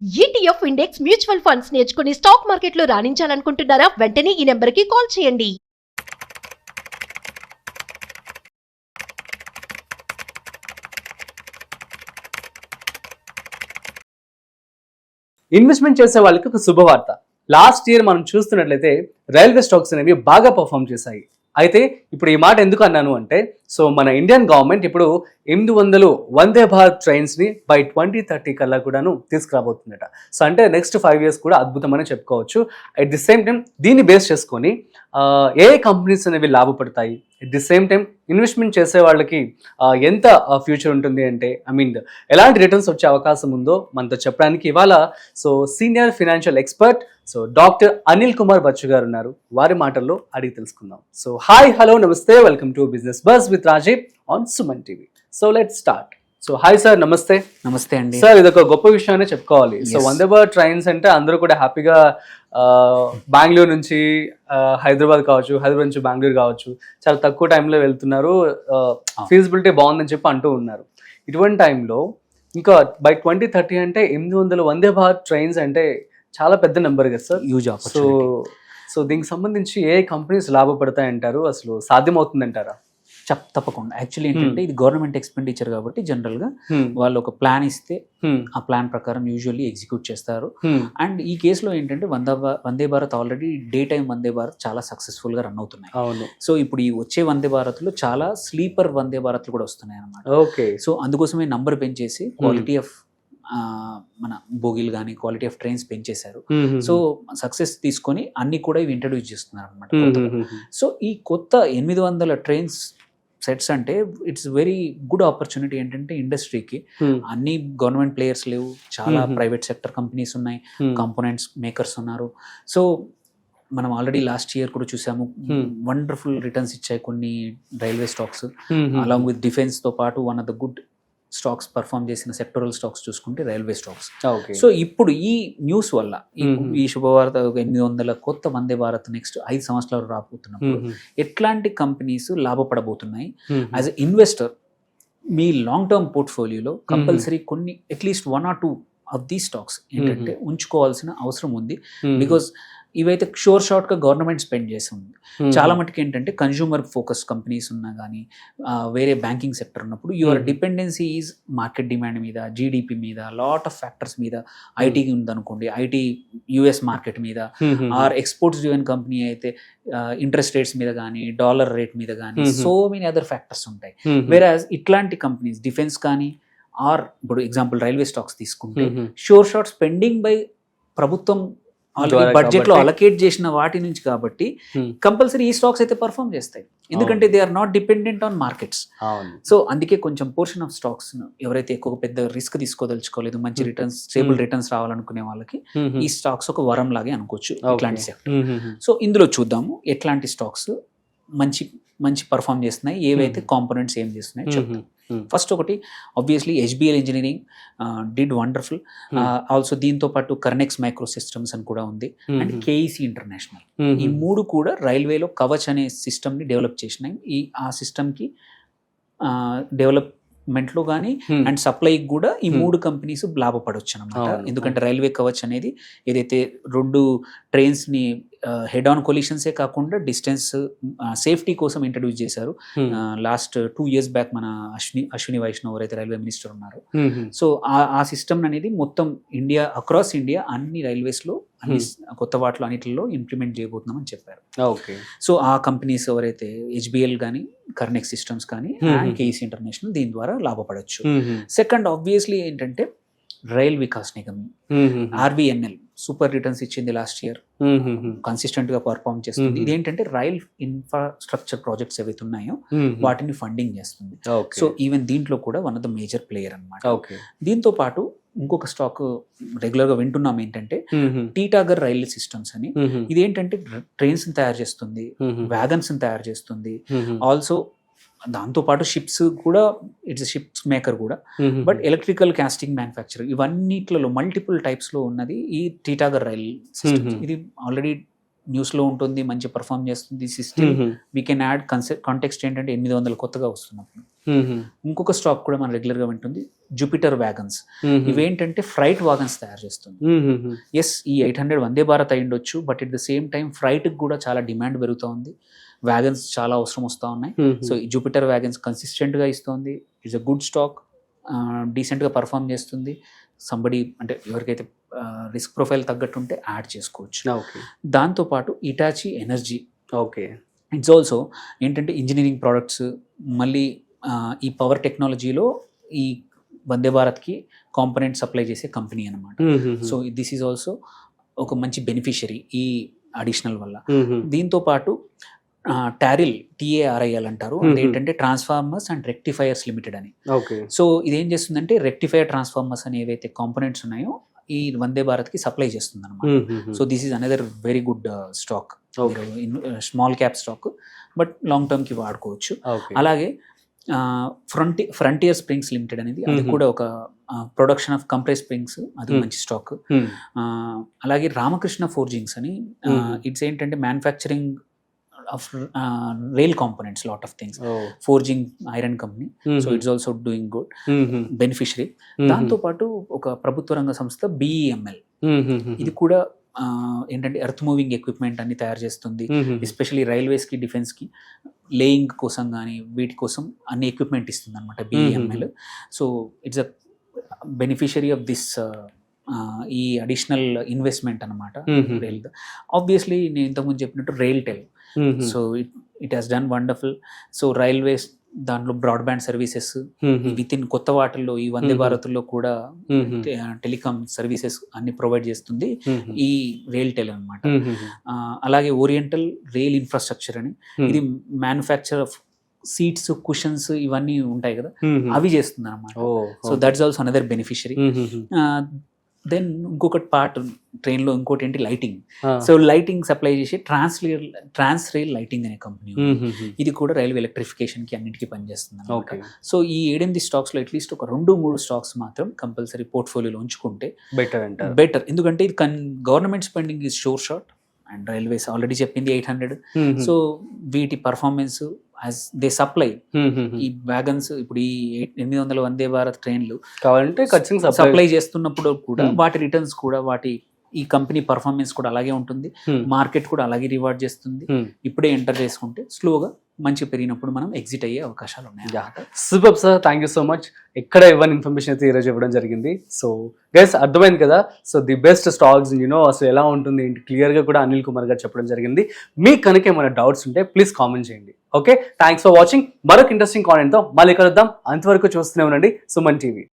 ETF index mutual funds నేర్చుకుని stock మార్కెట్లో రాణించాలనుకుంటున్నారా? వెంటనే ఈ నెంబర్కి కాల్ చేయండి. ఇన్వెస్ట్మెంట్ చేసే వాళ్ళకి ఒక శుభవార్త. లాస్ట్ ఇయర్ మనం చూస్తున్నట్లయితే రైల్వే స్టాక్స్ అనేవి బాగా పర్ఫామ్ చేశాయి. అయితే ఇప్పుడు ఈ మాట ఎందుకు అన్నాను అంటే, సో మన ఇండియన్ గవర్నమెంట్ ఇప్పుడు 800 వందే భారత్ ట్రైన్స్ని బై 2030 కల్లా కూడాను తీసుకురాబోతుందట. సో అంటే నెక్స్ట్ 5 years కూడా అద్భుతమని చెప్పుకోవచ్చు. అట్ ది సేమ్ టైం దీన్ని బేస్ చేసుకొని ఏ కంపెనీస్ అనేవి లాభపడతాయి, at the same time investment చేసే వాళ్ళకి ఎంత ఫ్యూచర్ ఉంటుంది అంటే, ఎలాంటి రిటర్న్స్ వచ్చే అవకాశం ఉందో మనతో చెప్పడానికి ఇవాళ so senior financial expert so doctor Anil Kumar Bachchu గారు ఉన్నారు. వారి మాటల్లో అడిగి తెలుసుకుందాం. So hi, hello, namaste, welcome to business buzz with Rajiv on Suman TV. So let's start. So hi sir, namaste. Namaste అండి సార్, ఇది ఒక గొప్ప విషయాన్ని చెప్పుకోవాలి. సో వందే భారత్ ట్రైన్స్ అంటే అందరూ కూడా హ్యాపీగా బెంగళూరు నుంచి హైదరాబాద్ కావచ్చు, హైదరాబాద్ నుంచి బెంగళూరు కావచ్చు, చాలా తక్కువ టైంలో వెళ్తున్నారు, ఫీజిబిలిటీ బాగుందని చెప్పి అంటూ ఉన్నారు. ఇటువంటి టైంలో ఇంకా బై 2030 అంటే 800 వందే భారత్ ట్రైన్స్ అంటే చాలా పెద్ద నెంబర్ కదా సార్. యూజ్ సో దీనికి సంబంధించి ఏ కంపెనీస్ లాభపడతాయంటారు, అసలు సాధ్యమవుతుందంటారా? తప్పకుండా. యాక్చువల్లీ ఏంటంటే ఇది గవర్నమెంట్ ఎక్స్పెండిచర్ కాబట్టి జనరల్ గా వాళ్ళు ఒక ప్లాన్ ఇస్తే ఆ ప్లాన్ ప్రకారం యూజువల్లీ ఎగ్జిక్యూట్ చేస్తారు. అండ్ ఈ కేసులో ఏంటంటే Vande Bharat already day time Vande Bharat చాలా సక్సెస్ఫుల్ గా రన్ అవుతున్నాయి. సో ఇప్పుడు ఈ వచ్చే వందే భారత్ లో చాలా స్లీపర్ వందే భారత్ కూడా వస్తున్నాయి అన్నమాట. ఓకే. సో అందుకోసమే నంబర్ పెంచేసి క్వాలిటీ ఆఫ్ మన బోగీలు కానీ క్వాలిటీ ఆఫ్ ట్రైన్స్ పెంచేశారు. సో సక్సెస్ తీసుకొని అన్ని కూడా ఇవి ఇంట్రడ్యూస్ చేస్తున్నారు అనమాట. సో ఈ కొత్త 800 ట్రైన్స్ సెట్స్ అంటే ఇట్స్ వెరీ గుడ్ ఆపర్చునిటీ. ఏంటంటే ఇండస్ట్రీకి అన్ని గవర్నమెంట్ ప్లేయర్స్ లేవు, చాలా ప్రైవేట్ సెక్టర్ కంపెనీస్ ఉన్నాయి, కాంపోనెంట్స్ మేకర్స్ ఉన్నారు. సో మనం ఆల్రెడీ లాస్ట్ ఇయర్ కూడా చూసాము, వండర్ఫుల్ రిటర్న్స్ ఇచ్చాయి కొన్ని railway stocks. Along with defence తో పాటు one of the good stocks perform చేసిన సెక్టరల్ స్టాక్స్ చూసుకుంటే రైల్వే స్టాక్స్. సో ఇప్పుడు ఈ న్యూస్ వల్ల ఈ శుభవార్త 800 కొత్త వందే భారత్ నెక్స్ట్ 5 సంవత్సరాలు రాబోతున్నప్పుడు ఎట్లాంటి కంపెనీస్ లాభపడబోతున్నాయి, యాజ్ ఎ ఇన్వెస్టర్ మీ లాంగ్ టర్మ్ పోర్ట్ఫోలియోలో కంపల్సరీ కొన్ని at least 1 or 2 of the stocks ఏంటంటే ఉంచుకోవాల్సిన అవసరం ఉంది. బికాస్ ఇవైతే షోర్ షార్ట్ గా గవర్నమెంట్ స్పెండ్ చేస్తుంది. చాలా మటుకు ఏంటంటే కన్జ్యూమర్ ఫోకస్ కంపెనీస్ ఉన్నా కానీ వేరే బ్యాంకింగ్ సెక్టర్ ఉన్నప్పుడు your dependency is market demand మీద, జీడిపి మీద, లాట్ ఆఫ్ ఫ్యాక్టర్స్ మీద. ఐటీ ఉందనుకోండి, ఐటీ యుఎస్ మార్కెట్ మీద, ఆర్ ఎక్స్పోర్ట్స్ డ్రివెన్ కంపెనీ అయితే ఇంట్రెస్ట్ రేట్స్ మీద కానీ, డాలర్ రేట్ మీద కానీ, సో మెనీ అదర్ ఫ్యాక్టర్స్ ఉంటాయి. వేరాజ్ ఇట్లాంటి కంపెనీస్ డిఫెన్స్ కానీ, ఆర్ ఇప్పుడు ఎగ్జాంపుల్ రైల్వే స్టాక్స్ తీసుకుంటే షోర్ షార్ట్ స్పెండింగ్ బై ప్రభుత్వం బడ్జెట్ లో అలకేట్ చేసిన వాటి నుంచి కాబట్టి కంపల్సరీ ఈ స్టాక్స్ అయితే పర్ఫామ్ చేస్తాయి, ఎందుకంటే they are not dependent on markets. So అందుకే కొంచెం పోర్షన్ ఆఫ్ స్టాక్స్ ఎవరైతే ఎక్కువ పెద్ద రిస్క్ తీసుకోదలుచుకోలేదు, మంచి రిటర్న్స్, స్టేబుల్ రిటర్న్స్ రావాలనుకునే వాళ్ళకి ఈ స్టాక్స్ ఒక వరం లాగే అనుకోవచ్చు ఇట్లాంటి సెక్టర్. సో ఇందులో చూద్దాము ఎట్లాంటి స్టాక్స్ మంచి మంచి పర్ఫామ్ చేస్తున్నాయి, ఏవైతే కాంపోనెంట్స్ ఏం చేస్తున్నాయి చెప్తాం. ఫస్ట్ ఒకటి obviously HBL engineering did wonderful. Also దీంతో పాటు కర్నెక్స్ మైక్రో సిస్టమ్స్ అని కూడా ఉంది, అండ్ కేఈసి ఇంటర్నేషనల్. ఈ 3 కూడా రైల్వేలో కవచ్ అనే సిస్టమ్ ని డెవలప్ చేసినాయి. ఆ సిస్టమ్ కి డెవలప్మెంట్ లో కానీ అండ్ సప్లై కూడా ఈ 3 కంపెనీస్ లాభపడవచ్చు అనమాట. ఎందుకంటే రైల్వే కవచ్ అనేది ఏదైతే 2 ట్రైన్స్ ని హెడ్ ఆన్ కొలిషన్సే కాకుండా డిస్టెన్స్ సేఫ్టీ కోసం ఇంట్రడ్యూస్ చేశారు. లాస్ట్ 2 years బ్యాక్ మన అశ్విని వైష్ణవ్ ఎవరైతే రైల్వే మినిస్టర్ ఉన్నారు, సో ఆ సిస్టమ్ అనేది మొత్తం ఇండియా, అక్రాస్ ఇండియా అన్ని రైల్వేస్ లో అన్ని కొత్త వాటిలో అన్నిటిలో ఇంప్లిమెంట్ చేయబోతున్నామని చెప్పారు. సో ఆ కంపెనీస్ ఎవరైతే హెచ్బిఎల్ కానీ, కర్నెక్స్ సిస్టమ్స్ కానీ, అండ్ కేఈసి ఇంటర్నేషనల్ దీని ద్వారా లాభపడవచ్చు. సెకండ్ ఆబ్వియస్లీ ఏంటంటే rail Vikas Nigam, RVNL super returns ఇచ్చింది లాస్ట్ ఇయర్, కన్సిస్టెంట్ గా పర్ఫార్మ్ చేస్తుంది. ఇదేంటంటే రైల్ ఇన్ఫ్రాస్ట్రక్చర్ ప్రాజెక్ట్స్ ఏవైతే ఉన్నాయో వాటిని ఫండింగ్ చేస్తుంది. సో ఈవెన్ దీంట్లో కూడా one of the major player అనమాట. దీంతో పాటు ఇంకొక స్టాక్ రెగ్యులర్ గా వింటున్నాం ఏంటంటే టీటాగర్ రైల్వే సిస్టమ్స్ అని. ఇదేంటంటే ట్రైన్స్ తయారు చేస్తుంది, వ్యాగన్స్ తయారు చేస్తుంది, ఆల్సో దాంతో పాటు షిప్స్ కూడా, ఇట్స్ షిప్స్ మేకర్ కూడా, బట్ ఎలక్ట్రికల్ కాస్టింగ్ మ్యానుఫ్యాక్చర్ ఇవన్నిట్లలో మల్టిపుల్ టైప్స్ లో ఉన్నది ఈ టీటాగర్ రైల్ సిస్టమ్. ఇది ఆల్రెడీ న్యూస్లో ఉంటుంది, మంచి పర్ఫామ్ చేస్తుంది. System we can add context ఏంటంటే 800 కొత్తగా వస్తున్నప్పుడు. ఇంకొక స్టాక్ కూడా మనం రెగ్యులర్గా వింటుంది, జూపిటర్ వ్యాగన్స్. ఇవేంటంటే ఫ్రైట్ వాగన్స్ తయారు చేస్తుంది. ఎస్, ఈ 800 వందే భారత్ అయి ఉండొచ్చు, but at the same time ఫ్రైట్కి కూడా చాలా డిమాండ్ పెరుగుతూ ఉంది. వ్యాగన్స్ చాలా అవసరం వస్తూ ఉన్నాయి. సో ఈ జూపిటర్ వ్యాగన్స్ కన్సిస్టెంట్గా ఇస్తుంది. ఇట్స్ అ గుడ్ స్టాక్, డీసెంట్గా పర్ఫామ్ చేస్తుంది. సంబడి అంటే ఎవరికైతే రిస్క్ ప్రొఫైల్ తగ్గట్టు ఉంటే యాడ్ చేసుకోవచ్చు. దాంతోపాటు Hitachi energy, okay, it's also ఏంటంటే ఇంజనీరింగ్ ప్రోడక్ట్స్, మళ్ళీ ఈ పవర్ టెక్నాలజీలో ఈ వందే భారత్కి కాంపనెంట్ సప్లై చేసే కంపెనీ అనమాట. సో దిస్ ఈజ్ ఆల్సో ఒక మంచి బెనిఫిషరీ ఈ అడిషనల్ వల్ల. దీంతో పాటు టారిల్, TARIL అంటారు, అంటే ఏంటంటే ట్రాన్స్ఫార్మర్స్ అండ్ రెక్టిఫైయర్స్ లిమిటెడ్ అని. సో ఇదేం చేస్తుందంటే రెక్టిఫైయర్ ట్రాన్స్ఫార్మర్స్ అని ఏవైతే కాంపోనెంట్స్ ఉన్నాయో ఈ వందే భారత్కి సప్లై చేస్తుంది అనమాట. So this is another very good stock, small cap stock, but long term కి వాడుకోవచ్చు. అలాగే ఫ్రంటియర్ స్ప్రింగ్స్ లిమిటెడ్ అనేది, అది కూడా ఒక ప్రొడక్షన్ ఆఫ్ కంప్రెస్ స్ప్రింగ్స్, అది మంచి స్టాక్. అలాగే రామకృష్ణ ఫోర్జింగ్స్ అని, ఇట్స్ ఏంటంటే manufacturing of rail components, lot of things, forging iron company. So it's also doing good, beneficiary. దాంతో పాటు ఒక ప్రభుత్వ రంగ సంస్థ BEML, ఇది కూడా ఏంటంటే ఎర్త్ మూవింగ్ ఎక్విప్మెంట్ అన్ని తయారు చేస్తుంది. ఎస్పెషల్లీ రైల్వేస్ కి, డిఫెన్స్ కి లేయింగ్ కోసం కానీ వీటి కోసం అన్ని ఎక్విప్మెంట్ ఇస్తుంది అనమాట BEML. So it's a beneficiary of this ఈ అడిషనల్ ఇన్వెస్ట్మెంట్ అనమాట. రైల్ ఆబ్వియస్లీ నేను ఇంతకుముందు చెప్పినట్టు RailTel, so it has done wonderful. So railways దాంట్లో బ్రాడ్బ్యాండ్ సర్వీసెస్ విత్ ఇన్ కొత్త వాటిల్లో ఈ వందే భారత్లో కూడా టెలికాం సర్వీసెస్ అన్ని ప్రొవైడ్ చేస్తుంది ఈ రైల్టెల్ అనమాట. అలాగే ఓరియంటల్ రైల్ ఇన్ఫ్రాస్ట్రక్చర్ అని, ఇది మ్యానుఫ్యాక్చర్ ఆఫ్ సీట్స్, కుషన్స్ ఇవన్నీ ఉంటాయి కదా, అవి చేస్తుంది అనమాట. So that's also another beneficiary. Then ఇంకొకటి పార్ట్ ట్రైన్లో ఇంకోటి ఏంటి లైటింగ్. సో లైటింగ్ సప్లై చేసి ట్రాన్స్ రైల్ లైటింగ్ అనే కంపెనీ, ఇది కూడా రైల్వే ఎలక్ట్రిఫికేషన్ కి అన్నిటికీ పనిచేస్తుంది. సో ఈ 7-8 స్టాక్స్ లో అట్లీస్ట్ ఒక 2-3 స్టాక్స్ మాత్రం కంపల్సరీ పోర్ట్ఫోలియోలో ఉంచుకుంటే బెటర్. ఎందుకంటే ఇది government spending is short and railways already చెప్పింది 800. సో వీటి పర్ఫార్మెన్స్ యాజ్ దే సప్లై ఈ వ్యాగన్స్, ఇప్పుడు ఈ 800 వందే భారత్ ట్రైన్లు కావాలంటే సప్లై చేస్తున్నప్పుడు కూడా వాటి రిటర్న్స్ కూడా, వాటి ఈ కంపెనీ పర్ఫార్మెన్స్ కూడా అలాగే ఉంటుంది. మార్కెట్ కూడా అలాగే రివార్డ్ చేస్తుంది. ఇప్పుడే ఎంటర్ చేసుకుంటే స్లోగా మంచి పెరిగినప్పుడు మనం ఎగ్జిట్ అయ్యే అవకాశాలు ఉన్నాయి. Super sir, thank you so much. ఎక్కడ ఇవ్వని ఇన్ఫర్మేషన్ అయితే ఈరోజు ఇవ్వడం జరిగింది. సో గైస్ అర్థమైంది కదా, సో ది బెస్ట్ స్టాక్స్ అసలు ఎలా ఉంటుంది ఏంటి క్లియర్ గా కూడా అనిల్ కుమార్ గారు చెప్పడం జరిగింది. మీకు కనుక ఏమైనా డౌట్స్ ఉంటే ప్లీజ్ కామెంట్ చేయండి. Okay, thanks for watching. మరొక ఇంట్రెస్టింగ్ కాంటెంట్ తో మళ్ళీ కలుద్దాం. అంతవరకు చూస్తూనే ఉండండి సుమన్ టీవీ.